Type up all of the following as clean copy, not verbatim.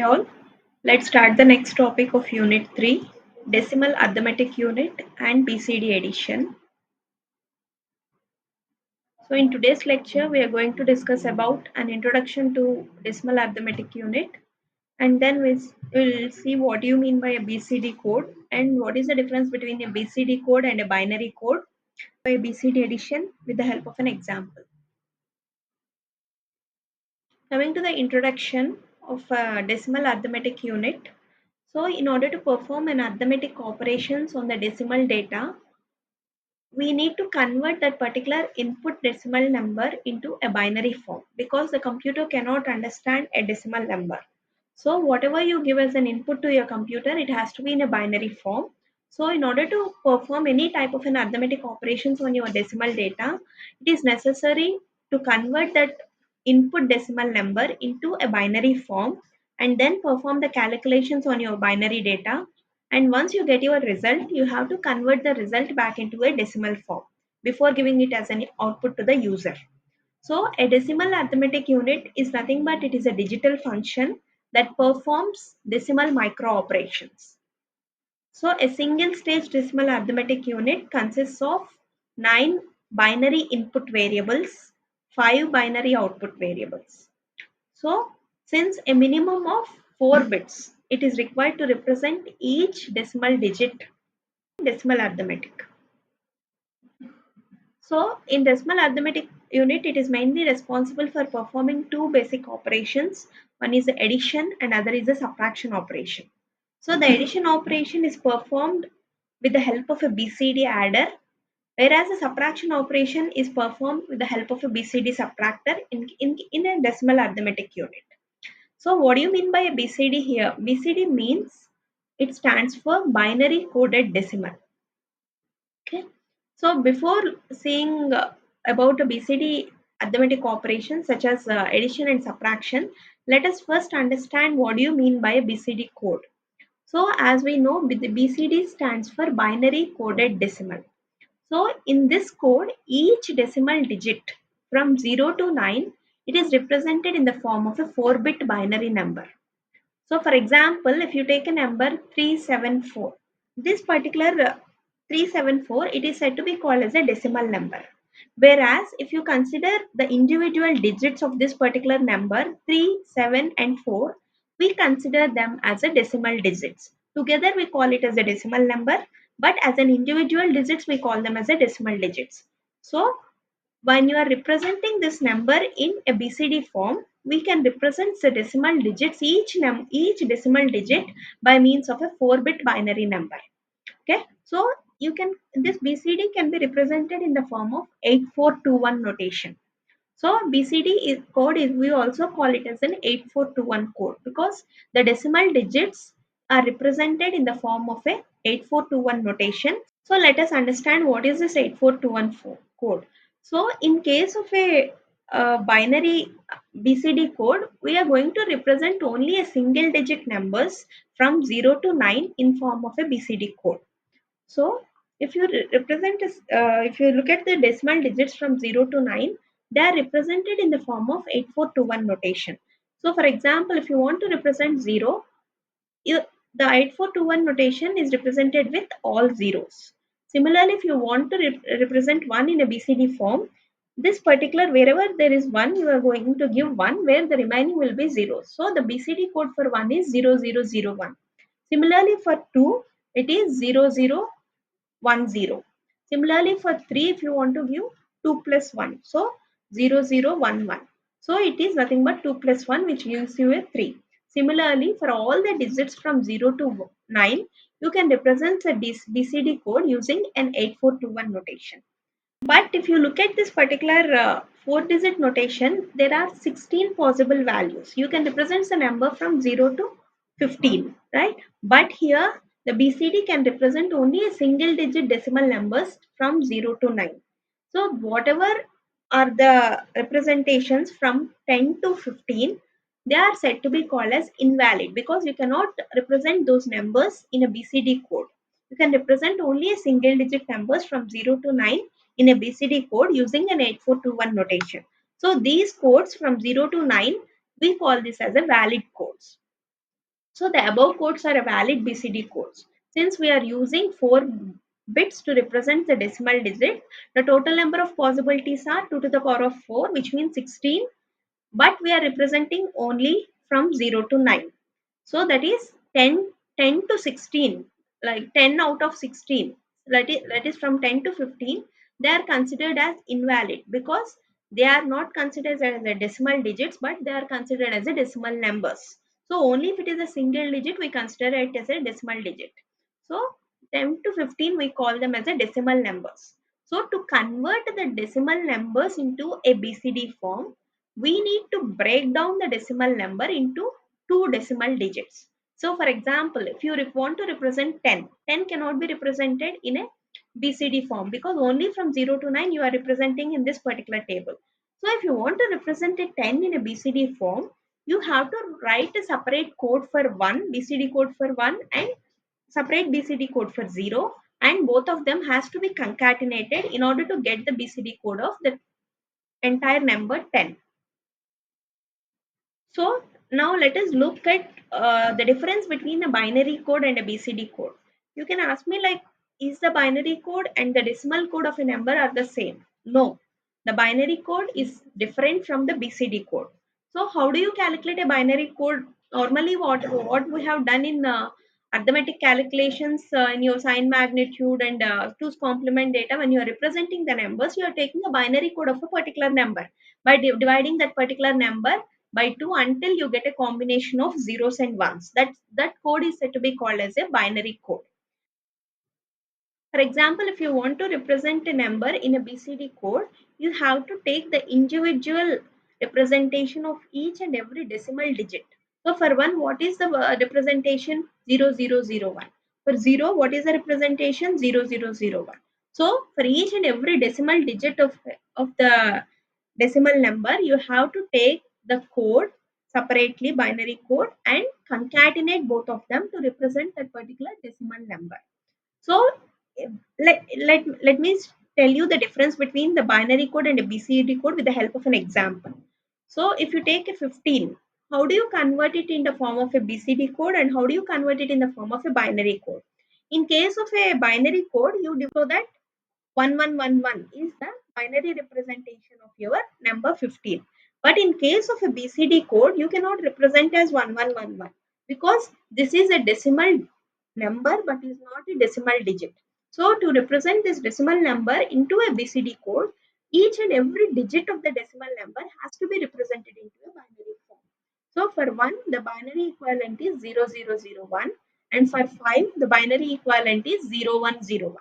All, let's start the next topic of Unit 3, Decimal Arithmetic Unit and BCD Addition. So in today's lecture, we are going to discuss about an introduction to Decimal Arithmetic Unit, and then we'll see what you mean by a BCD code and what is the difference between a BCD code and a binary code by a BCD addition with the help of an example. Coming to the introduction of a decimal arithmetic unit. So in order to perform an arithmetic operations on the decimal data, we need to convert that particular input decimal number into a binary form because the computer cannot understand a decimal number. So whatever you give as an input to your computer, it has to be in a binary form. So in order to perform any type of an arithmetic operations on your decimal data, it is necessary to convert that input decimal number into a binary form and then perform the calculations on your binary data. And once you get your result, you have to convert the result back into a decimal form before giving it as an output to the user. So a decimal arithmetic unit is nothing but it is a digital function that performs decimal micro operations. So a single stage decimal arithmetic unit consists of 9 binary input variables, 5 binary output variables. So since a minimum of 4 bits, it is required to represent each decimal digit decimal arithmetic. So in decimal arithmetic unit, it is mainly responsible for performing two basic operations. One is the addition and other is the subtraction operation. So the addition operation is performed with the help of a BCD adder, whereas the subtraction operation is performed with the help of a BCD subtractor in a decimal arithmetic unit. So what do you mean by a BCD here? BCD means it stands for binary coded decimal. Okay. So before seeing about a BCD arithmetic operations such as addition and subtraction, let us first understand what do you mean by a BCD code. So as we know, the BCD stands for binary coded decimal. So in this code, each decimal digit from 0 to 9, it is represented in the form of a 4-bit binary number. So for example, if you take a number 374, this particular 374, it is said to be called as a decimal number. Whereas if you consider the individual digits of this particular number 3, 7 and 4, we consider them as a decimal digits. Together we call it as a decimal number, but as an individual digits we call them as a decimal digits. So when you are representing this number in a BCD form, we can represent the decimal digits, each decimal digit by means of a 4-bit binary number. Okay, so you can this BCD can be represented in the form of 8421 notation. So BCD code is we also call it as an 8421 code because the decimal digits are represented in the form of a 8421 notation. So let us understand what is this 8421 code. So in case of a binary BCD code, we are going to represent only a single digit numbers from 0 to 9 in form of a BCD code. So if you represent, if you look at the decimal digits from 0 to 9, they are represented in the form of 8421 notation. So for example, if you want to represent 0, the 8421 notation is represented with all zeros. Similarly, if you want to represent 1 in a BCD form, this particular wherever there is 1, you are going to give 1 where the remaining will be 0. So the BCD code for 1 is 0001. Similarly, for 2, it is 0010. Similarly, for 3, if you want to give 2 plus 1, so 0011. So it is nothing but 2 plus 1 which gives you a 3. Similarly, for all the digits from 0 to 9, you can represent the BCD code using an 8421 notation. But if you look at this particular 4-digit notation, there are 16 possible values. You can represent the number from 0 to 15, right? But here the BCD can represent only a single digit decimal numbers from 0 to 9. So whatever are the representations from 10 to 15, they are said to be called as invalid because you cannot represent those numbers in a BCD code. You can represent only a single digit numbers from 0 to 9 in a BCD code using an 8421 notation. So these codes from 0 to 9, we call this as a valid codes. So the above codes are a valid BCD codes. Since we are using 4 bits to represent the decimal digit, the total number of possibilities are 2 to the power of 4, which means 16, but we are representing only from 0 to 9. So that is 10 to 16, like 10 out of 16. That is from 10 to 15. They are considered as invalid because they are not considered as a decimal digits, but they are considered as a decimal numbers. So only if it is a single digit, we consider it as a decimal digit. So 10 to 15, we call them as a decimal numbers. So to convert the decimal numbers into a BCD form, we need to break down the decimal number into two decimal digits. So for example, if you want to represent 10, 10 cannot be represented in a BCD form because only from 0 to 9 you are representing in this particular table. So if you want to represent a 10 in a BCD form, you have to write a separate code for 1, BCD code for 1 and separate BCD code for 0, and both of them has to be concatenated in order to get the BCD code of the entire number 10. So now let us look at the difference between a binary code and a BCD code. You can ask me like, is the binary code and the decimal code of a number are the same? No, the binary code is different from the BCD code. So how do you calculate a binary code? Normally, what we have done in arithmetic calculations in your sign magnitude and two's complement data, when you are representing the numbers, you are taking a binary code of a particular number by dividing that particular number by 2 until you get a combination of zeros and ones. That code is said to be called as a binary code. For example, if you want to represent a number in a BCD code, you have to take the individual representation of each and every decimal digit. So for 1, what is the representation? 0001. For 0, what is the representation? 0001. So for each and every decimal digit of the decimal number, you have to take the code separately, binary code, and concatenate both of them to represent that particular decimal number. So let me tell you the difference between the binary code and a BCD code with the help of an example. So if you take a 15, how do you convert it in the form of a BCD code and how do you convert it in the form of a binary code? In case of a binary code, you do that 1111 is the binary representation of your number 15. But in case of a BCD code, you cannot represent as 1111 because this is a decimal number but is not a decimal digit. So to represent this decimal number into a BCD code, each and every digit of the decimal number has to be represented into a binary form. So for 1, the binary equivalent is 0001, and for 5, the binary equivalent is 0101.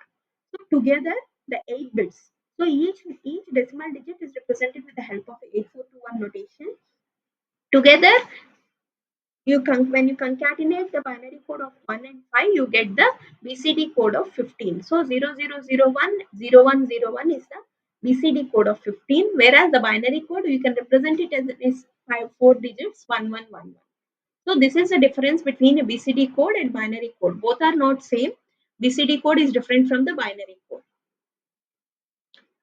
So together, the 8 bits. So each decimal digit is represented with the help of 8421 notation. Together, when you concatenate the binary code of 1 and 5, you get the BCD code of 15. So 0001 0101 is the BCD code of 15, whereas the binary code you can represent it as 4 digits 1111. So this is the difference between a BCD code and binary code. Both are not same. BCD code is different from the binary code.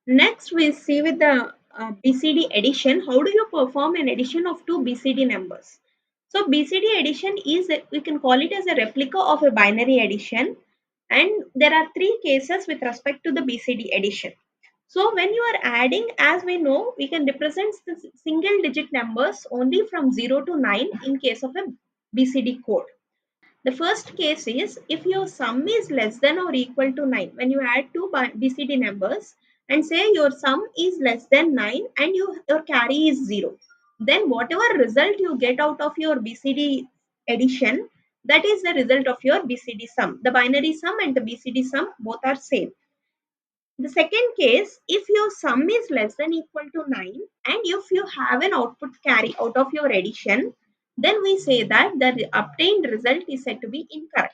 Next, we see with the BCD addition. How do you perform an addition of two BCD numbers? So BCD addition is, we can call it as a replica of a binary addition, and there are three cases with respect to the BCD addition. So when you are adding, as we know, we can represent the single digit numbers only from 0 to 9 in case of a BCD code. The first case is if your sum is less than or equal to 9. When you add two BCD numbers and say your sum is less than 9 and your carry is 0, then whatever result you get out of your BCD addition, that is the result of your BCD sum. The binary sum and the BCD sum both are same. The second case, if your sum is less than equal to 9 and if you have an output carry out of your addition, then we say that the obtained result is said to be incorrect.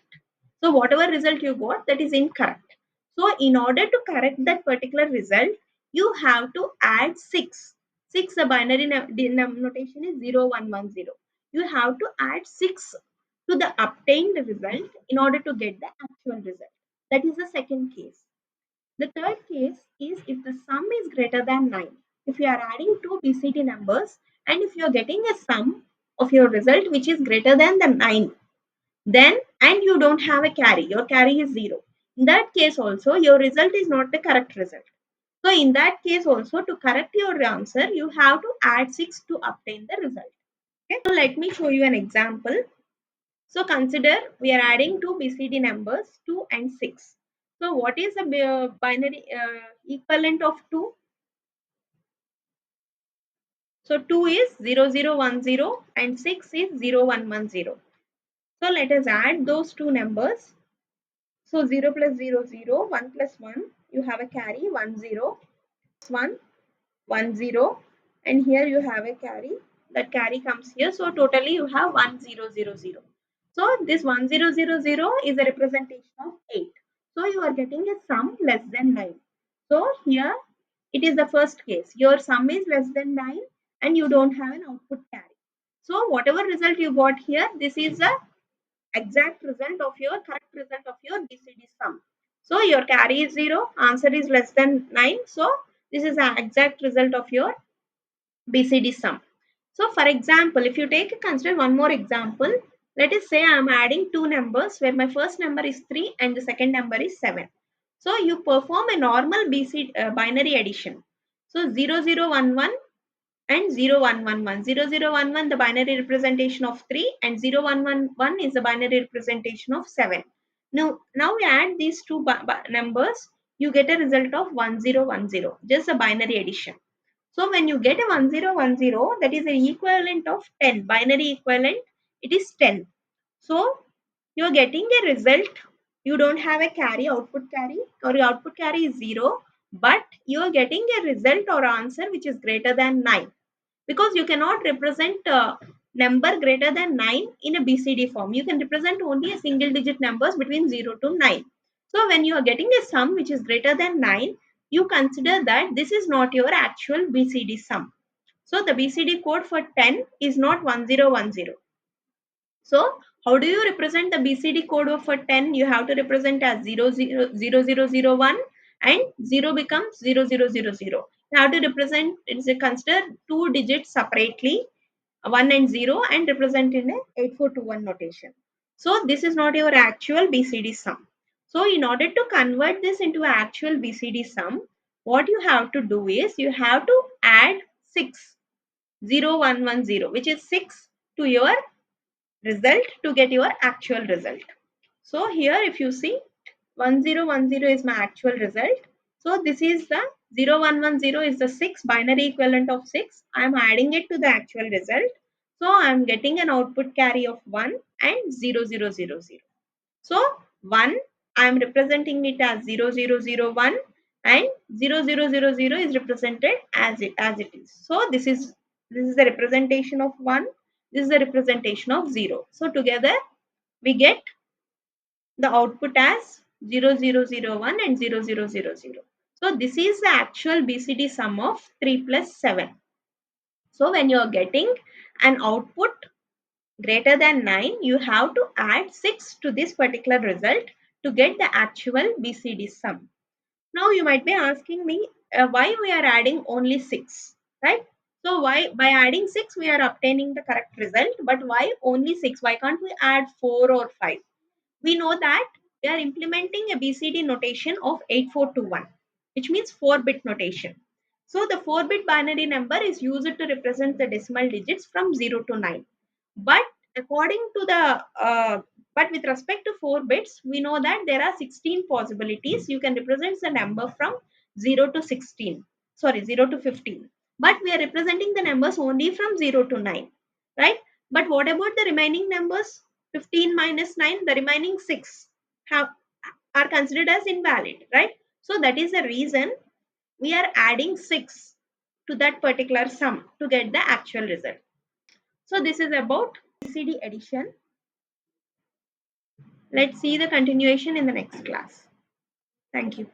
So whatever result you got, that is incorrect. So in order to correct that particular result, you have to add 6. 6, the binary notation is 0110. You have to add 6 to the obtained result in order to get the actual result. That is the second case. The third case is if the sum is greater than 9. If you are adding two BCD numbers and if you are getting a sum of your result which is greater than the 9, then and you don't have a carry, your carry is 0. In that case also your result is not the correct result. So in that case also, to correct your answer you have to add 6 to obtain the result. Okay, so let me show you an example. So consider we are adding two BCD numbers 2 and 6. So what is the binary equivalent of 2? So 2 is 0010 and 6 is 0110. So let us add those two numbers. So 0 plus 0 0, 1 plus 1, you have a carry 1 0, 1 1 0, and here you have a carry, that carry comes here, so totally you have 1 0 0 0. So this 1 0 0 0 is a representation of 8, so you are getting a sum less than 9. So here it is the first case, your sum is less than 9 and you don't have an output carry. So whatever result you got here, this is the exact result of your correct result of your BCD sum. So your carry is 0, answer is less than 9. So this is the exact result of your BCD sum. So for example, if you consider one more example, let us say I am adding two numbers where my first number is 3 and the second number is 7. So you perform a normal binary addition. So 0011 and 0111. 0011 the binary representation of 3 and 0111 is the binary representation of 7. Now we add these two numbers, you get a result of 1010, just a binary addition. So when you get a 1010, that is the equivalent of 10, binary equivalent, it is 10. So you're getting a result, you don't have a carry, output carry, or your output carry is 0, but you're getting a result or answer which is greater than 9, because you cannot represent a number greater than 9 in a BCD form. You can represent only a single digit numbers between 0 to 9. So when you are getting a sum which is greater than 9, you consider that this is not your actual BCD sum. So the BCD code for 10 is not 1010. So how do you represent the BCD code for 10? You have to represent as 000001 and 0 becomes 0000. You have to represent, it's a consider two digits separately, 1 and 0, and represent in a 8421 notation. So this is not your actual BCD sum. So in order to convert this into actual BCD sum, what you have to do is you have to add 6, 0110, which is 6 to your result to get your actual result. So here if you see 1010 is my actual result. So this is the 0110 is the 6 binary equivalent of 6. I am adding it to the actual result. So I am getting an output carry of 1 and 0000. So 1 I am representing it as 0001 and 0000 is represented as it is. So this is the representation of 1. This is the representation of 0. So together we get the output as 0001 and 0000. So this is the actual BCD sum of 3 plus 7. So when you are getting an output greater than 9, you have to add 6 to this particular result to get the actual BCD sum. Now you might be asking me why we are adding only 6, right? So why by adding 6 we are obtaining the correct result, but why only 6? Why can't we add 4 or 5? We know that we are implementing a BCD notation of 8421, which means 4-bit notation. So the 4-bit binary number is used to represent the decimal digits from 0 to 9. But according to the but with respect to 4 bits, we know that there are 16 possibilities. You can represent the number from 0 to 16. Sorry, 0 to 15. But we are representing the numbers only from 0 to 9, right? But what about the remaining numbers? 15 minus 9, the remaining 6 have are considered as invalid, right? So that is the reason we are adding 6 to that particular sum to get the actual result. So this is about BCD addition. Let's see the continuation in the next class. Thank you.